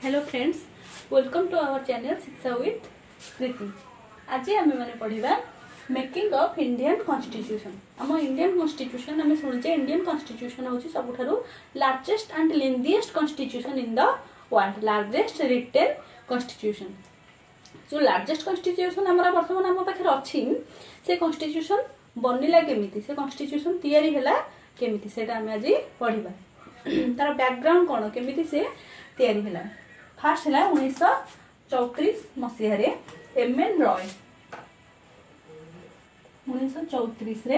Hello friends, welcome to our channel Shiksha with Preeti. आज आम मैंने पढ़ा मेकिंग ऑफ इंडियन कॉन्स्टिट्यूशन। आम इंडियन कॉन्स्टिट्यूशन आम शुणुचे इंडियन कॉन्स्टिट्यूशन हूँ सबुठारु largest and lengthiest constitution in the world, largest written constitution. जो लार्जेस्ट कॉन्स्टिट्यूशन आम बर्तमान आम पाखे अच्छी से कॉन्स्टिट्यूशन बनला केमिति, से कॉन्स्टिट्यूशन तैयारी हैला केमिति, सेटा आम आज पढ़ा। तार बैकग्राउंड कौन केमिति से तैयारी हैला। फास्ट है 1934 मसीह M N Roy, 1934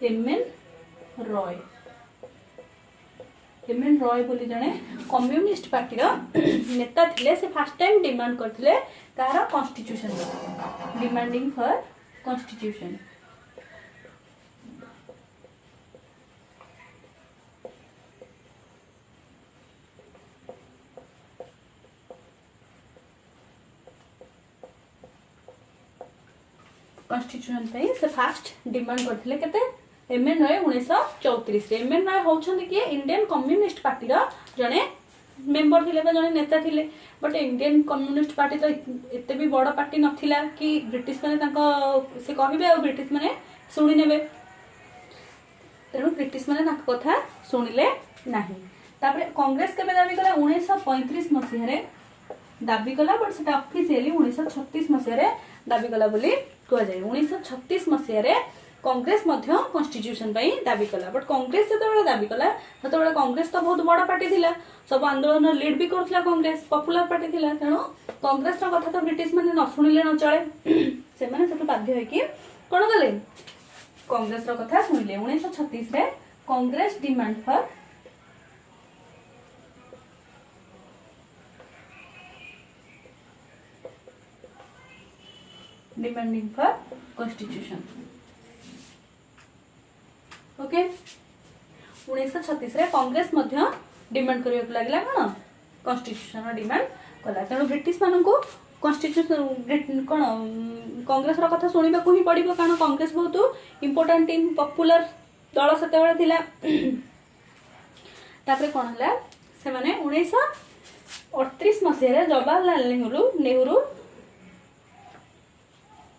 M N Roy, M N Roy बोली जड़े कम्युनिस्ट पार्टी नेता थिले। से फास्ट टाइम डिमांड करथिले तार constitution, demanding for constitution. Constitution से फास्ट डिमांड करथिले केते M N Roy 1934। M N Roy होछन कि इंडियन कम्युनिस्ट पार्टी जड़े मेंबर थिले, जड़े नेता थिले। बट इंडियन कम्युनिस्ट पार्टी तो एते भी बड़ पार्टी नथिला कि ब्रिटिश माने तांको से कहिबे आ ब्रिटिश माने सुनि नेबे, तेणु ब्रिटिश माने तांको कथा सुनिले नाही। तापर कांग्रेस केबे दाबी कला 1935 मसीह रे दाबी कला, बट सेटा ऑफिशियली 1936 मसीह रे दाबी कला बोली कह जाए। 1936 मसीह रे कांग्रेस मध्य कॉन्स्टिट्यूशन पई दाबी कला। बट कांग्रेस जतबेले दाबी कला ततबेले कांग्रेस तो बहुत बड़ पार्टी थिला, सब आंदोलन लीड भी करथिला कांग्रेस, पॉपुलर पार्टी थिला। तेणु कांग्रेस रो कथा तो ब्रिटिश माने न सुनिले न चले, से माने सेटु बाध्य है कि कोन गले कांग्रेस रो कथा सुनिले। 1936 रे Congress demand for demanding for constitution. Okay, 1936 रे कांग्रेस मध्य डिमांड करिया लागला कोन कॉन्स्टिट्यूशन डिमांड कला। तेणु ब्रिटिश मानन को कॉन्स्टिट्यूशन कोन कांग्रेस रो कथा सुनिबा को ही पड़िबो, कारण कांग्रेस बहुत इंपोर्टेंट टीम पॉपुलर दल सतेबेले थिला। तापर कोन हला से माने 1938 मसीह रे जवाहरलाल नेहरू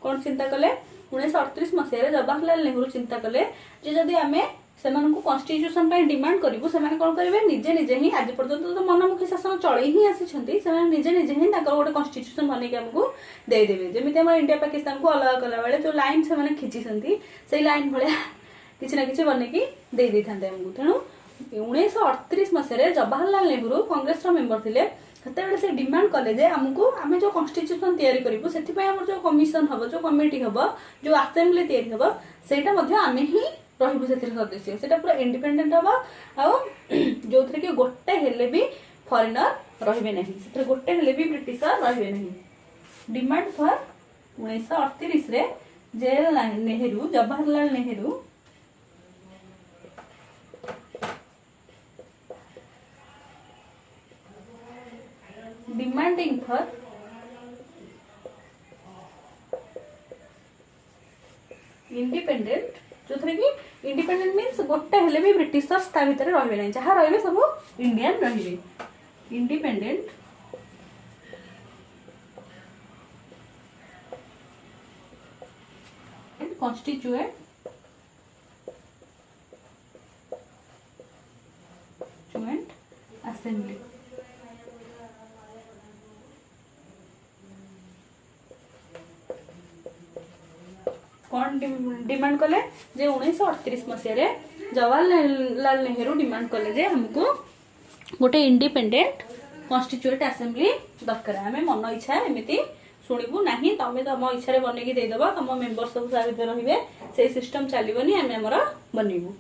कौन चिंता कले। 1938 मसीह जवाहरलाल नेहरू चिंता कले जे जदि आमे सेमानकु कॉन्स्टिट्यूशन पय डिमांड करिवु, सेमाने कोन करिवे निजे निजे ही आज पर्यंत तो मनमुखी शासन चले ही आसी छथि, सेमाने निजे निजे ही ताकर गोटे कॉन्स्टिट्यूशन बनै के हमकु दे देबे। जेमिति हम इंडिया पाकिस्तान को अलग कला बेले जो लाइन सेमाने खिची छथि सेही लाइन भले किछि ना किछि बनै की दे दै थांते हमकु। तेनु 1938 मसीह जवाहरलाल नेहरू कांग्रेस रो मेंबर थिले। सेतेबेले से डिमांड कले जे हमकु आमे जो कॉन्स्टिट्यूशन तैयारी करिवु सेति पय हमर जो कमिशन हबो, जो कमिटी हबो, जो असेंबली तैयारी हबो, सेटा मध्ये आमे ही रहिबु सेतिर सदस्य। सेटा पूरा इंडिपेंडेंट हबो आ जोथरे कि गोटे हेले भी फॉरेनर रहिबे नहीं, सेतिर गोटे हेले भी ब्रिटिशर रहिबे नहीं। डिमांड फॉर 1938 रे Jawaharlal Nehru demanding for independent, जो थे कि इंडिपेंडेंट मीन्स गोटे हेले भी ब्रिटिशर्स ता भितर रहबे नै, जहा रहबे सब इंडियन रहबे। Independent and constituent assembly. कौन डिमांड कले जे 1938 मसीह रे जवाहरलाल नेहरू डिमांड कले जे हमको गोटे इंडिपेंडेंट कॉन्स्टिट्यूएंट असेंबली दरकार। आमे मन इच्छा एमिति सुनिबु नाही, तमे तम इच्छा रे बने की दे दबा, तम मेंबर सब साबित रहिबे, से सिस्टम चलीबनी, आमे हमर बनिबु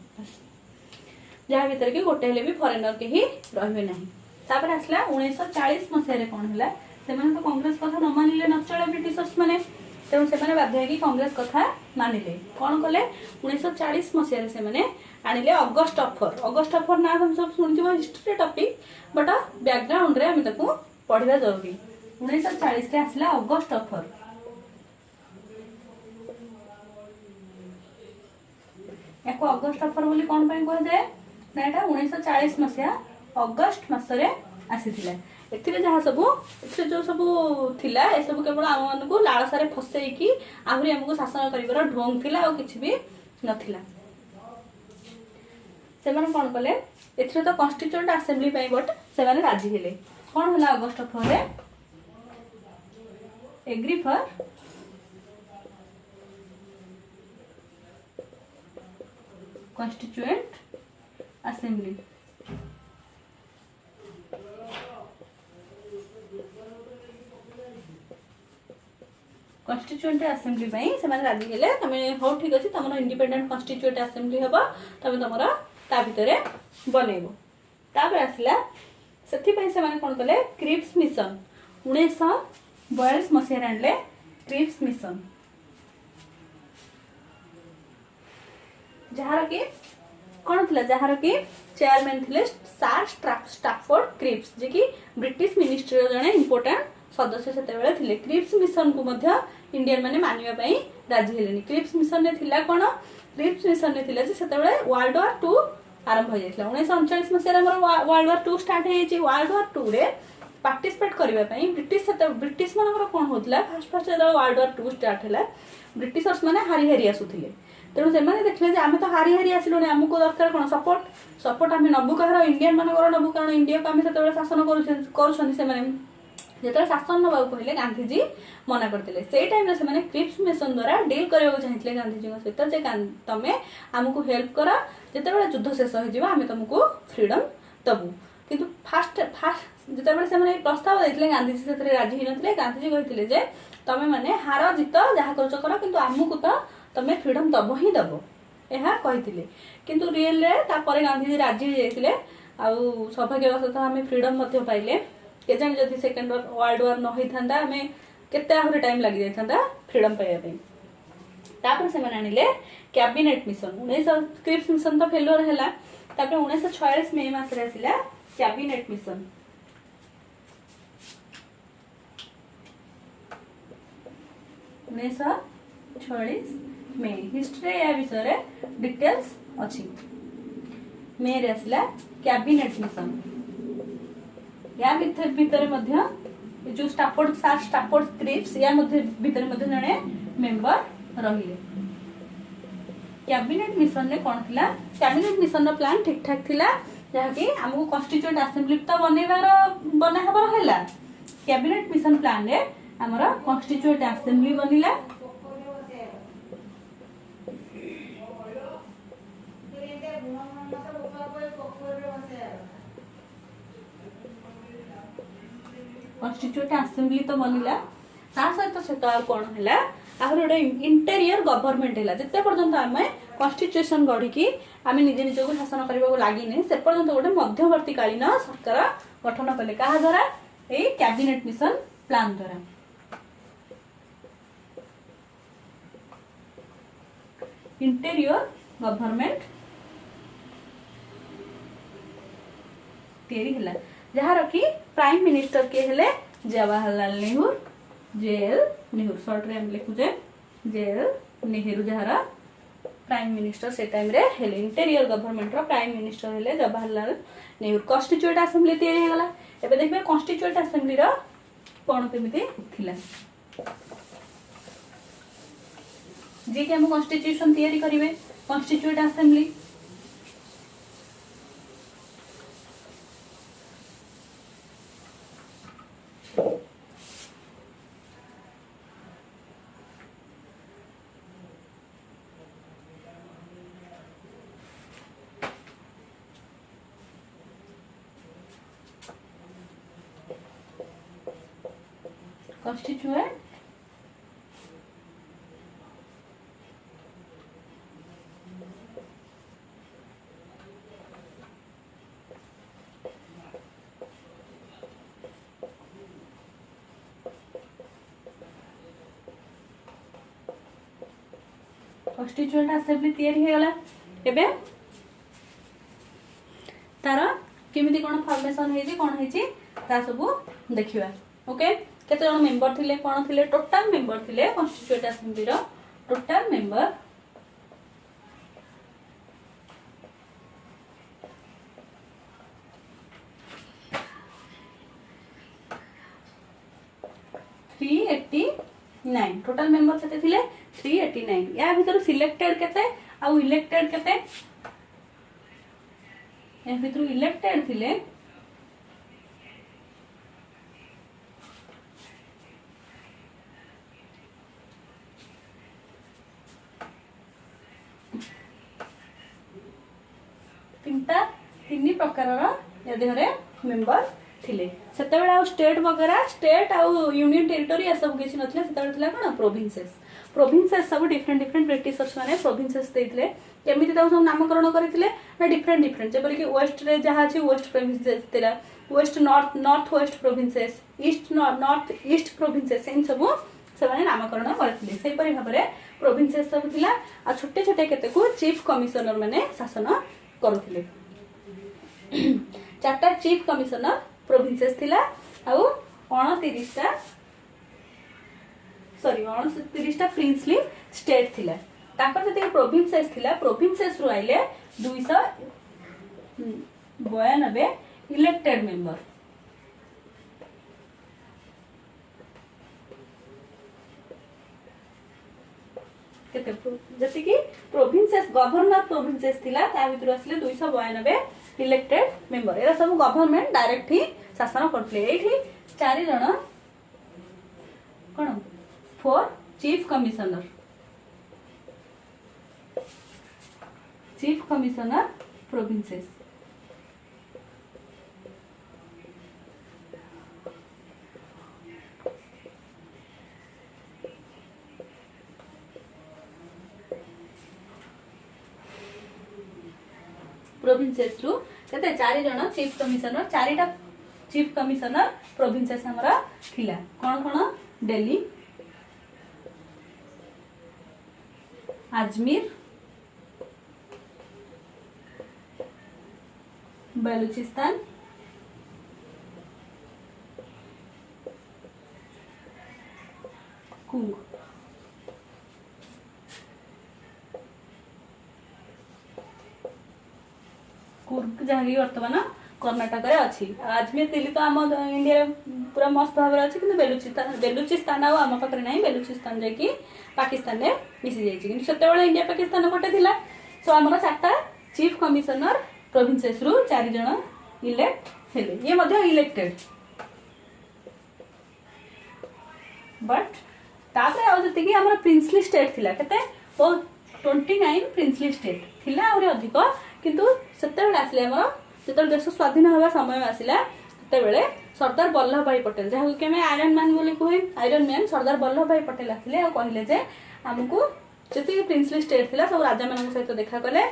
जहा भीतर के गोटे हेले भी फॉरेनर के ही रहबे नाही। तापर आसला 1940 मसीह रे कोन हला से माने तो कांग्रेस कथा न मानिले न चले ब्रिटिशर्स माने, तेणु से बाध्य कि कांग्रेस कथा मानिले। कौन कले 1940 मसीह से मैंने आनिले अगस्ट अफर। अगस्ट अफर ना हम सब सुनिथिबो हिस्ट्री टॉपिक, बट बैकग्राउंड रे हम ताको पढ़िबा जरूरी। 1940 रे आसला अगस्ट अफर। याको अगस्ट अफर बोली कौन पाई कह जाए ना, 1940 मसीहा अगस्ट मासरे आसीथिला। एथिरे जहाँ सबू एथिरे जो सबू थिला ए सबू केवल आम मानकू लालसारे फसैकी आहुरी हमको शासन करिवार ढोंग थिला और किछि भी नथिला। से माने कोन कले एथिरे तो कॉन्स्टिट्यूएंट असेंबली पई बट से माने राजी हेले कोन होला अगस्त 4 रे agree for constituent assembly. Constituent assembly पई से माने राजी हेले तमे हो ठीक अछि तमरो इंडिपेंडेंट कॉन्स्टिट्यूएंट असेंबली हबो तमे तमरो ता भितरे बनेबो। तापर आसला सेथि पई से माने कोन कले क्रिप्स मिशन 1942 मसिया आनले क्रिप्स मिशन जहार की कोन थिला जहार की चेयरमैन थिले सर स्टैफोर्ड क्रिप्स जे की ब्रिटिश मिनिस्ट्री जने इंपोर्टेंट सदस्य सेते बेले थिले। क्रिप्स मिशन को मध्य इंडियन माने मानिबा पई राजी हेलेनी। क्रिप्स मिशन ने थिला कोन क्रिप्स मिशन ने थिला जे सेते बेले वर्ल्ड वॉर 2 आरंभ हो जायतिला 1939 मसिया हमर वर्ल्ड वॉर 2 स्टार्ट हे छि। वर्ल्ड वॉर 2 रे पार्टिसिपेट करबा पई ब्रिटिश मानकर कोन होतला फर्स्ट जेदा वर्ल्ड वॉर 2 स्टार्ट हैला ब्रिटिशर्स माने हारी हारी आसुथिले तेणु से देखले जे आमे तो हारी हारी आसिलुनी आमको दरकार कोन सपोर्ट आमे नबु कहर इंडियन मानकर नबु कारण इंडिया को आमे सेते शासन करूछन से माने जेतरे शासन नबाउ कहले गांधीजी मना करथिले। से टाइम रे से माने क्रिप्स मिशन द्वारा डील करबो चाहिथिले गांधीजी को सहित जे तमे हमको हेल्प करा जेतरे युद्ध शेष हो जिवो आमे तुमको फ्रीडम दबु। किंतु फास्ट जेतरे से माने प्रस्ताव दैथिले गांधीजी सेतरे राजी हि नथिले। गांधीजी कहिथिले जे तमे माने हार जित जहा करछ करा किंतु हमको तो तमे फ्रीडम दबो ही दबो एहा कहिथिले। किंतु रियल रे ता परे गांधीजी राजी हो जायथिले आ सौभाग्यवशतः हमें फ्रीडम मध्य पाइले के जान जदि सेकंड वर्ल्ड वॉर न होई थांदा हमें केते आहुरे टाइम लागि जाय थांदा फ्रीडम पाइबा पई। तापर से माने आनिले कैबिनेट मिशन 1900 क्रिप्स मिशन तो फेलियर हैला तापर 1946 मई मास रे आसिला कैबिनेट मिशन। मे हिस्ट्री या विषय रे डिटेल्स अछि। मे रे आसिला कैबिनेट मिशन या भीतर मध्य जो स्टैफोर्ड क्रिप्स या भीतर मध्य जने मेंबर रहिले। कैबिनेट मिशन ने कोन थिला कैबिनेट मिशन रो प्लान ठीक ठाक थिला जहा कि हमको कॉन्स्टिट्यूएंट असेंबली तो बना हबर हैला। कैबिनेट मिशन प्लान रे हमरा कॉन्स्टिट्यूएंट असेंबली बनिला कॉन्स्टिट्यूएंट असेंबली तो बनिला ता सहित सेटा कोन हैला आहुर गोटे इंटेरियर गवर्नमेंट हैला। जते पर्यंत आमे कॉन्स्टिट्यूशन गढी की आमे निजे निजे को शासन करबा लागिने से पर्यंत गोटे मध्यवर्ती कालीन सरकार गठन कले कहा द्वारा ए कैबिनेट मिशन प्लान द्वारा। इंटेरियर गवर्नमेंट तैयारी हैला जहार की प्राइम मिनिस्टर के हेले जवाहरलाल नेहरू जेएल नेहरू शॉर्ट रे हम लिखु जे जेएल नेहरू जहार प्राइम मिनिस्टर से टाइम रे हेले। इंटेरियर गवर्नमेंट रो प्राइम मिनिस्टर हेले जवाहरलाल नेहरू। कॉन्स्टिट्यूएंट असेंबली तैयारी हैगला एबे देखबे कॉन्स्टिट्यूएंट असेंबली रो कोन केमिति थिला जे कि हम कॉन्स्टिट्यूशन तैयारी करिवे constituent assembly constituent constituent assembly तैयारी हे गला एबे तारा केमिति कोन फॉर्मेशन हे जे कोन हे जे ता सब देखिबा। ओके केते जण मेंबर थिले कोन थिले टोटल मेंबर थिले कॉन्स्टिट्यूएंट असेंबली रो टोटल मेंबर 1 389 टोटल मेंबर केते थिले 389 या भीतर सिलेक्टेड केते आ इलेक्टेड केते या भीतर इलेक्टेड थिले 3 प्रकार मेंबर थिले सेतेबेला आ स्टेट वगैरह स्टेट आ यूनियन टेरिटरी ए सब किछि नथिले सेतेबेला थिला कोन प्रोविंसेस सब डिफरेंट डिफरेंट ब्रिटिशर्स माने प्रोविंसेस देइतले केमिति ताऊ सब नामकरण करितले ना डिफरेंट डिफरेंट जेबल कि वेस्ट रे जहा अछि वेस्ट प्रोविंसेस तिला west north west provinces east north east provinces इन सब सेमाने नामकरण करथिले सेहि परि भाबरे प्रोविंसेस सब थिला आ छोटे छोटे केते को चीफ कमिश्नर माने शासन करूथिले चारटा चीफ कमिश्नर प्रोविंसेस थिला आउ 29टा प्रिंसली स्टेट थिला ताकर जते प्रोविंसेस थिला प्रोविंसेस रु आइले 292 इलेक्टेड मेंबर केते जति कि प्रोविंसेस गवर्नर प्रोविंसेस थिला ता भितर असले 292 इलेक्टेड मेंबर एरा सब गवर्नमेंट डायरेक्ट ही शासन करथले एठी चारि जण कोन 4 चीफ कमिश्नर प्रोविंसेस प्रोविंसेस रु केते 4 जण चीफ कमिश्नर 4टा चीफ कमिश्नर प्रोविंसेस हमरा थिला कोन कोन दिल्ली अजमेर बलूचिस्तान कुंग कुर्ग जहाँकि बर्तमान कर्णाटक रे अच्छी अजमेर दिल्ली तो आम इंडिया पूरा मस्त भाव अच्छी कि बेलुचिस्तान आम पाखे ना बेलुचिस्तान जाकि पाकिस्तान में मिसी जाइए कि इंडिया पाकिस्तान गोटे थिला सो आमर 4टा चीफ कमिश्नर प्रोविंसेस रु 4 जण इलेक्ट हेले ये मध्य इलेक्टेड बट तापर आ जति कि हमर प्रिंसली स्टेट थिला केते 29 प्रिंसली स्टेट थिला और अधिक किंतु सेतेबेले आसले हमर सेतेबेले देश स्वाधीन होगा समय आसिला सेतेबेले सरदार वल्लभ भाई पटेल जहाँ कि हमें आयरन मैन बोली कहे आयरन मैन सरदार वल्लभ भाई पटेल आसले और कहले जे हमको जति प्रिंसली स्टेट थिला सब राजा मान सहित देखा कले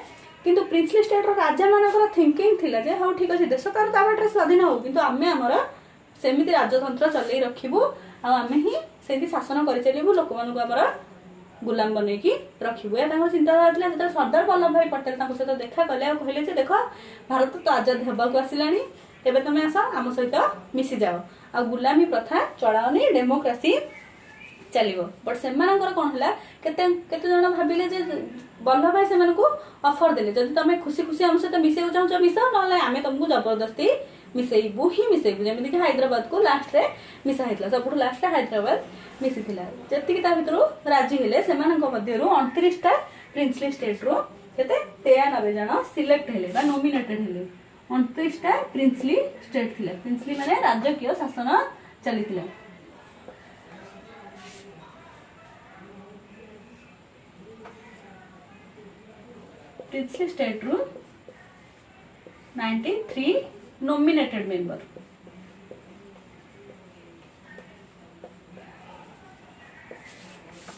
किंतु प्रिंसली स्टेट रो राजा मानकर थिंकिंग थिला जे हाउ ठीक अछि देश तार ताबाटे स्वाधीन हो किंतु आमे हमर सेमिति राजतंत्र चलै रखिबु आ आमे ही सेति शासन करि चलिबु लोक मान को हमर गुलाम बने की रखिबु या तांको चिंताधारा थिला जत सरदार वल्लभ भाई पटेल तांको सहित देखा कले और कहले जे देखो भारत तो आजाद हेबा को आसिलानी एबे तमे आसा आम सहित मिसी जाओ आ गुलामी प्रथा चलाओनी डेमोक्रेसी चलिबो बट सेमानकर कोन हला केते केते जण भाबिले जे वल्लभ भाई सेमान को ऑफर देले जदि तमे खुशी खुशी हम सहित मिसेउ चाहौ मिसा नले आमे तुमको जबरदस्ती मिसेइबु जेमिति कि हैदराबाद को लास्ट रे मिसा हेतला सबुठ लास्ट हैदराबाद मिसी थिला जति कि ता भितरु राजी हेले सेमानक मध्यरु 29टा प्रिंसली स्टेट रो केते 93 जण सिलेक्ट हेले बा नॉमिनेटेड हेले 29टा प्रिंसली स्टेट थिला प्रिंसली माने राजकीय शासन चलिथिला प्रिंसली स्टेट रो 93 नॉमिनेटेड मेंबर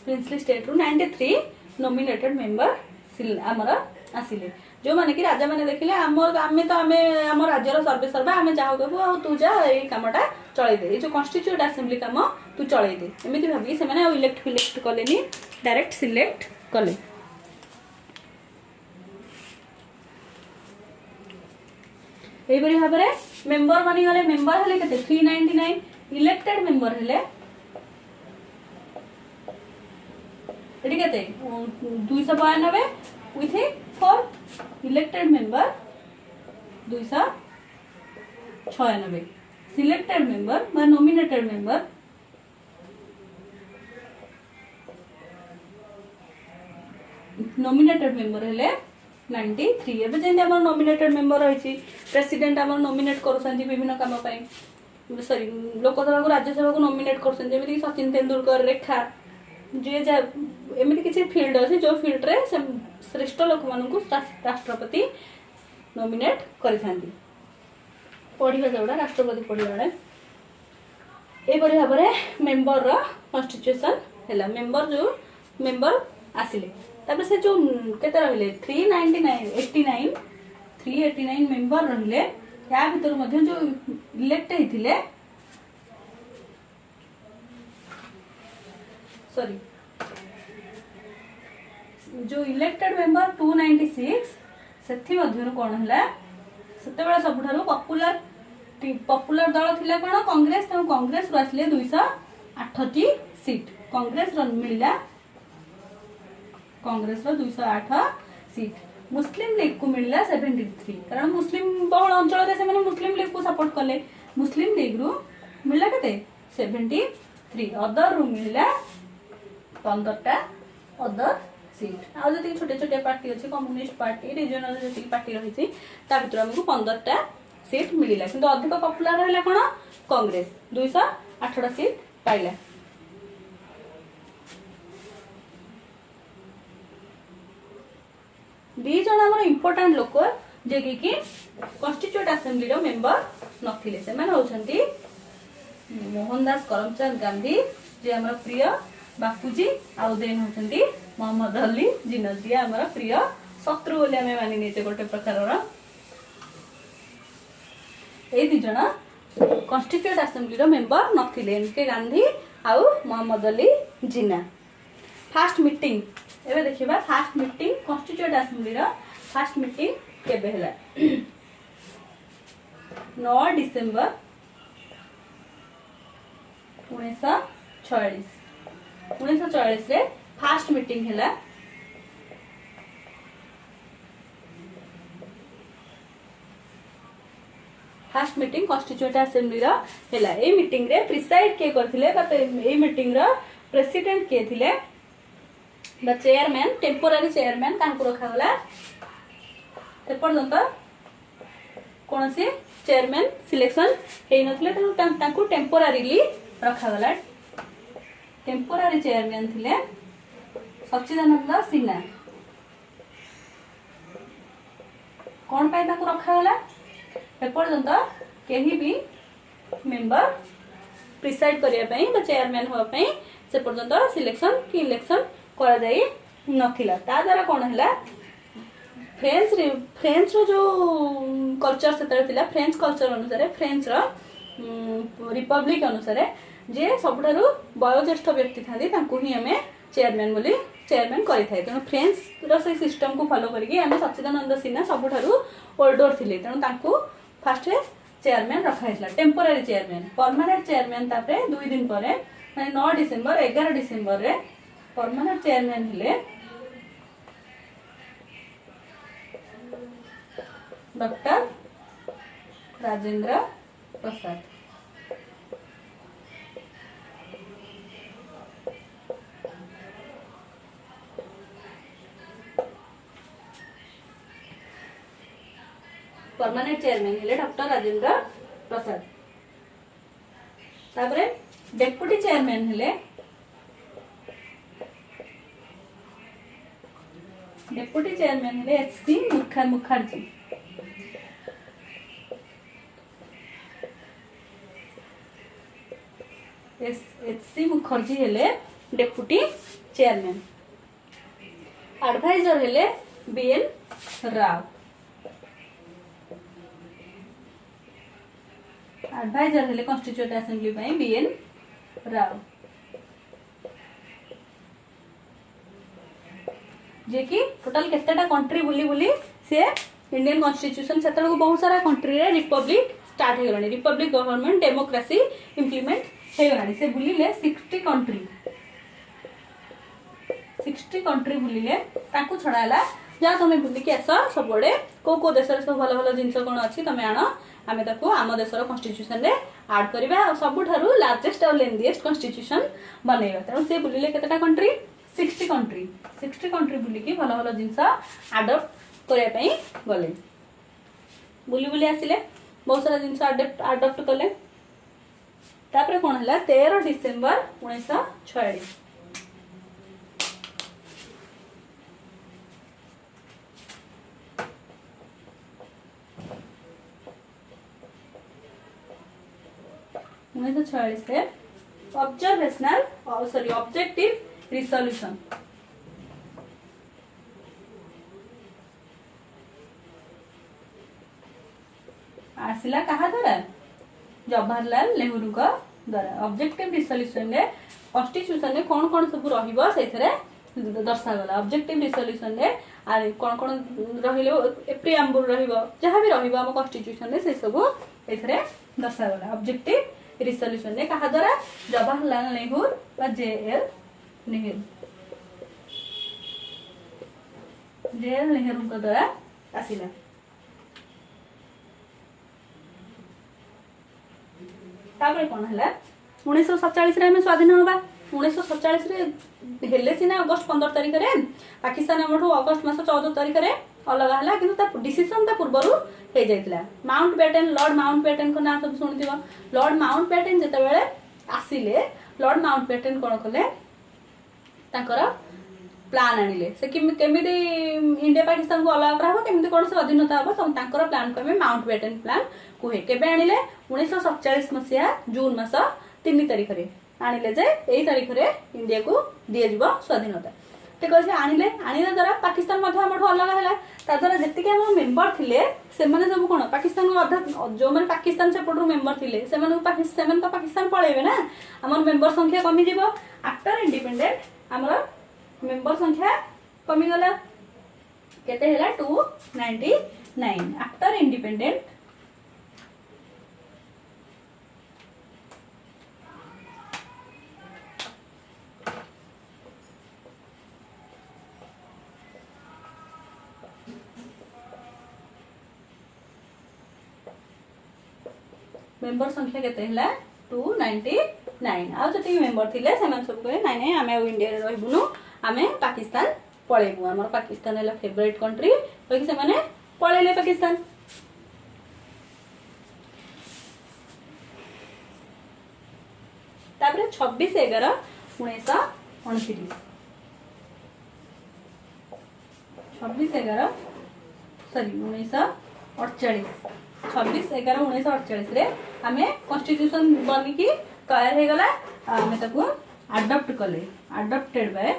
प्रिंसली स्टेट रू 93 नॉमिनेटेड मेंबर आमर आसिले जो माने कि राजा माने देखिले आमे तो आम राज्यर सर्वे सर्वा आमे जाहो कहबो आ तू जा ए कामटा चलै दे जो कॉन्स्टिट्यूट असेंबली काम तू चलै दे एमिति भाबी से माने इलेक्ट कलेनी डायरेक्ट सिलेक्ट कले एई बरी भाबरे मेंबर बनी गले मेंबर हले केते 399 इलेक्टेड मेंबर हले एडी केते 292 with 4 elected member 296 selected member बा नॉमिनेटेड मेंबर नॉमिनेटेड मेंबर हेले 93 एबे जेंति हमर नॉमिनेटेड मेंबर रही प्रेसिडेंट हमर नॉमिनेट करछन्ती विभिन्न काम पई सॉरी लोकसभा को राज्यसभा को नॉमिनेट करछन्ती जेमिति सचिन तेंदुलकर रेखा जे जा एमिति किछि फील्ड अछि जो फील्ड रे श्रेष्ठ लोक मानकु राष्ट्रपति नॉमिनेट करिथांती पढ़िबा जोडा राष्ट्रपति पढ़िबा ए परि भाबरे मेंबर रो कॉन्स्टिट्यूशन हैला मेंबर जो मेंबर आसिले तबे से जो केते रहले 389 मेंबर रहले या भीतर मध्ये जो इलेक्ट हेतिले सॉरी जो इलेक्टेड मेंबर 296 सेथि मध्ये कोन हला सेते बेला सबठारु पॉपुलर दल थिला कोन कांग्रेस त कांग्रेस रो आसले 268 सीट कांग्रेस रो मिलिला कांग्रेस रो 208 सीट मुस्लिम लीग को मिलिला 73 कारण मुस्लिम बहुल अंचल रे से माने मुस्लिम लीग को सपोर्ट करले मुस्लिम लीग रो मिलिला कते 73 अदर रो मिलिला 15टा अदर सीट आ जति छोटे छोटे पार्टी अछि कम्युनिस्ट पार्टी रीजनल जति पार्टी रही छी ता भीतर हमकु 15टा सीट मिलिला किंतु अधिक पॉपुलर रहला कोन कांग्रेस 208 सीट पाइला दी जण हमर इंपोर्टेंट लोक जे कि कॉन्स्टिट्यूएंट असेंबली रो मेंबर नथिले से माने होछंती मोहनदास करमचंद गांधी जे हमर प्रिय बापूजी आउ देन होछंती मोहम्मद अली जिन्ना जी हमर प्रिय शत्रु बोले हमें मानि नेते गोटे प्रकारर ए दी जण कॉन्स्टिट्यूएंट असेंबली रो मेंबर नथिले एनके गांधी आउ मोहम्मद अली जिन्ना फर्स्ट मीटिंग एबे देखिबा फर्स्ट मीटिंग कॉन्स्टिट्यूएंट असेंबली रो फर्स्ट मीटिंग केबे हला 9 डिसेंबर 1946 रे फर्स्ट मीटिंग हला फर्स्ट मीटिंग कॉन्स्टिट्यूएंट असेंबली रो हला ए मीटिंग रे प्रिसाइड के करथिले बट ए मीटिंग रो प्रेसिडेंट के थिले द चेयरमैन टेम्पोररी चेयरमैन कांकु रखा गला ते पर्यंत कोन से चेयरमैन सिलेक्शन हे नथिले तांकु टेम्पोररीली रखा गला टेम्पोररी चेयरमैन थिले सच्चिदानंद सिन्हा कोन पाई तांकु रखा गला ते पर्यंत केही भी मेंबर प्रिसाइड करिया पई बा चेयरमैन होआ पई से पर्यंत सिलेक्शन की इलेक्शन करा जाई नथिला ता द्वारा कोन हला फ्रेंच रो जो कल्चर से थिला फ्रेंच कल्चर अनुसार फ्रेंच रो रिपब्लिक अनुसार जे सबठारु वयोज्येष्ठ व्यक्ति थांदी तांकु ही हमें चेयरमैन बोली चेयरमैन करि थाए तनो फ्रेंच रो से सिस्टम को फॉलो करके हमें सच्चिदानंद सिन्हा सबठारु ओल्डर थिले तनो तांकु फर्स्ट चेयरमैन रखा हैला टेम्पोररी चेयरमैन परमानेंट चेयरमैन तापरे 2 दिन परे माने 9 डिसेंबर 11 डिसेंबर रे परमानेंट चेयरमैन हिले doctor Rajendra Prasad permanent chairman हिले डॉक्टर राजेंद्र प्रसाद तापरे डेप्यूटी चेयरमैन हिले एचसी मुखर्जी एचसी मुखर्जी हेले डेप्यूटी चेयरमैन एडवाइजर हेले बीएन राव एडवाइजर हेले कॉन्स्टिट्यूएंट असेंबली पई बीएन राव जे कि टोटल केतेटा कंट्री बुली बुली से इंडियन कॉन्स्टिट्यूशन सेतल को बहुत सारा कंट्री रे रिपब्लिक स्टार्ट हे गलानी रिपब्लिक गवर्नमेंट डेमोक्रेसी इंप्लीमेंट हे गलानी से बुलीले 60 कंट्री बुलीले ताकू छडाला जा तमे बुली के आस सबडे को देश रे सब भलो भलो जिंस कोन अछि तमे आनो आमे ताकू आम देशर कॉन्स्टिट्यूशन रे ऐड करबा सबठारु लार्जेस्ट और लेंथीएस्ट कॉन्स्टिट्यूशन बनेबा त से बुलीले केतेटा कंट्री 60 कंट्री बुलिकी भल भल जिनस आडप्ट करने गले बुली बुली आसिले बहुत सारा जिनस आडप्ट कले तापर कौन है 13 December 1946 1946 observational sorry objective resolution आसिला कहा द्वारा जवाहरलाल नेहरू का द्वारा ऑब्जेक्टिव रिसोल्यूशन रे कॉन्स्टिट्यूशन रे कौन कौन सब रहिबो सेथरे दर्शा गला ऑब्जेक्टिव रिसोल्यूशन रे आ कौन कौन रहिलो प्रिएम्बल रहिबो जहां भी रहिबो हम कॉन्स्टिट्यूशन रे से सब एथरे दर्शा गला ऑब्जेक्टिव रिसोल्यूशन रे कहा द्वारा जवाहरलाल नेहरू व जेएल नेहरू का द्वारा आसिला तापर कौन है 1947 रे हमें स्वाधीन होगा 1947 रे हेले सिना अगस्त 15 तारिख रे पाकिस्तान हमठू अगस्त मास 14 तारिख रे अलग हला किंतु ता डिसीजन ता पूर्वरु हे जाइतला Mountbatten Lord Mountbatten को ना सब सुनिथिबो लॉर्ड माउंट बैटन जते बेले आसिले लॉर्ड माउंट बैटन कोन कले ताकर प्लान आनिले से केमिति इंडिया पाकिस्तान को अलग कराबो केमिति कोन स्वाधीनता हबो सब ताकर प्लान को माउंट बैटन प्लान कुहे केबे आनिले 1947 मसिया जून मास 3 तारिख रे आनिले जे एई तारिख रे इंडिया को दिए जिवो स्वाधीनता ठीक अछि आनिले द्वारा पाकिस्तान मध्ये हमठो अलग हला ता द्वारा जति के हम मेंबर थिले से माने सब कोन पाकिस्तान को अधा जो माने पाकिस्तान से पटरो मेंबर थिले से माने पाकिस्तान पळेबे ना हमर मेंबर संख्या कमी जिवो आफ्टर इंडिपेंडेंट हमर मेंबर संख्या कमी गला केते हला 299 आफ्टर इंडिपेंडेंट मेंबर संख्या केते हला 299 आ जति मेंबर थिले समान सब कहे नाइ नाइ आमे इंडिया रे रहबुनु आमे पाकिस्तान पळेबु हमर पाकिस्तान हला फेवरेट कंट्री होई से माने पळेले पाकिस्तान तापर 26/11/1929 26/11 सॉरी 1948 26/11/1948 रे हमें कॉन्स्टिट्यूशन बनी की तैयार हे गला हमें ताको अडॉप्ट कले अडॉप्टेड बाय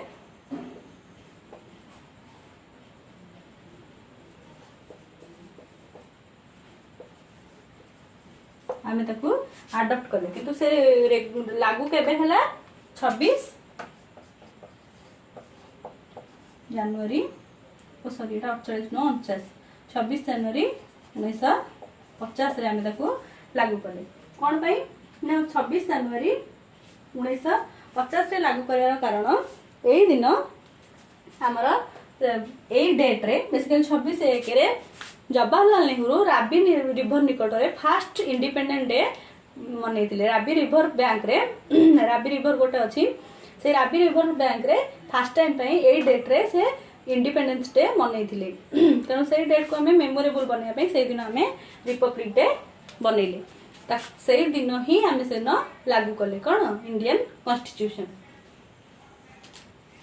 हमें ताको अडॉप्ट कले किंतु से लागू केबे हला 26 जनवरी ओ सॉरी एटा 48 नो 49 26 जनवरी 1950 रे हमें ताको लागू कले कोन पई ना 26 जनवरी 1950 रे लागू करबार कारण एई दिन हमर एई डेट रे बेसिकली 26/1 रे जवाहरलाल नेहरू राबी रिवर निकट रे फर्स्ट इंडिपेंडेंट डे मनेइतिले राबी रिवर बैंक रे राबी रिवर गोटे अछि से राबी रिवर बैंक रे फर्स्ट टाइम पई एई डेट रे से इंडिपेंडेंस डे मनेइतिले तेणु से डेट को हमें मेमोरेबल बनया पे से दिन हमें रिपब्लिक डे बनैले ता से दिन ही हमें से न लागू कले कोन इंडियन कॉन्स्टिट्यूशन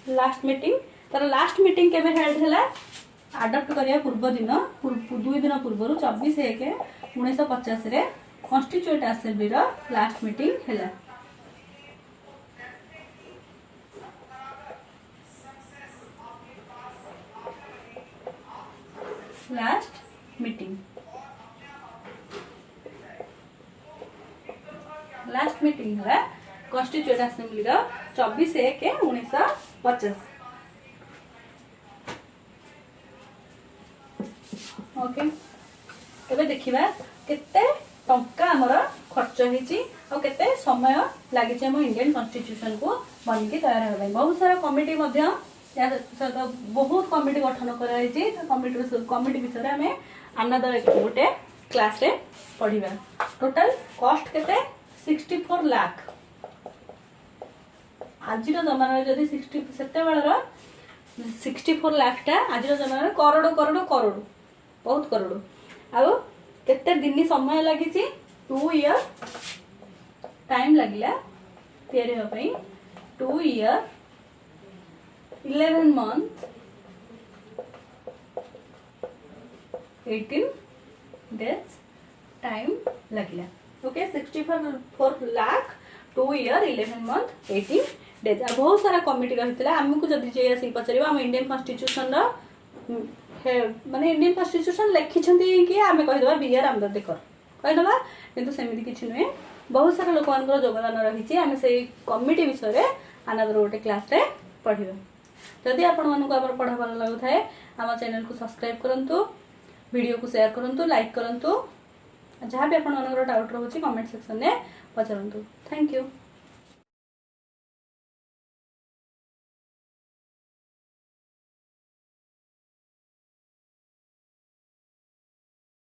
लास्ट मीटिंग तर लास्ट मीटिंग केबे हेल्ड हला अडॉप्ट करिया पूर्व दिन 2 दिन पूर्व 24/1/1950 रे कॉन्स्टिट्यूएंट असेंबली रो लास्ट मीटिंग हला लास्ट मीटिंग है कॉन्स्टिट्यूएंट असेंबली रो 24/1/1950 ओके तबे देखिबा केते टंका हमर खर्च हेची और केते समय लागि छै हम इंडियन कॉन्स्टिट्यूशन को बन के तैयार होबै बहुत सारा कमिटी मध्य या बहुत कमिटी गठन करा छै कमिटी विषय रे हमें अनदर गोटे क्लास रे पढिबा टोटल कॉस्ट केते 64 लाख आज जमाना जदि 60 से 64 लाख टा आज जमाना करोड़ करोड़ करोड़ बहुत करोड़ आउ केते दिन समय लगी 2 ईयर टाइम लगिला तैयारी होई 2 ईयर 11 मंथ 18 डेज टाइम लगिला okay 64 lakh 2 year 11 month 18 days आ बहुत सारा कमिटी रही आमको जब जे आसी पचार आम इंडियन कॉन्स्टिट्यूशन माने इंडियन कॉन्स्टिट्यूशन लिखिं कि आम कहीदे बी आर आम्बेडकर कहीदे किंतु सेमती किसी नुहे बहुत सारा लोक मान योगदान रही आम से कमिटी विषय आनादर गोटे क्लास रे पढ़ा जदि आपण मानक आम पढ़ा भल लगुता है आम चैनल को सब्सक्राइब करूँ वीडियो को शेयर करूँ लाइक करूँ जहाँ भी आप डाउट रोचे कमेंट सेक्शन में पचारतु थैंक यू।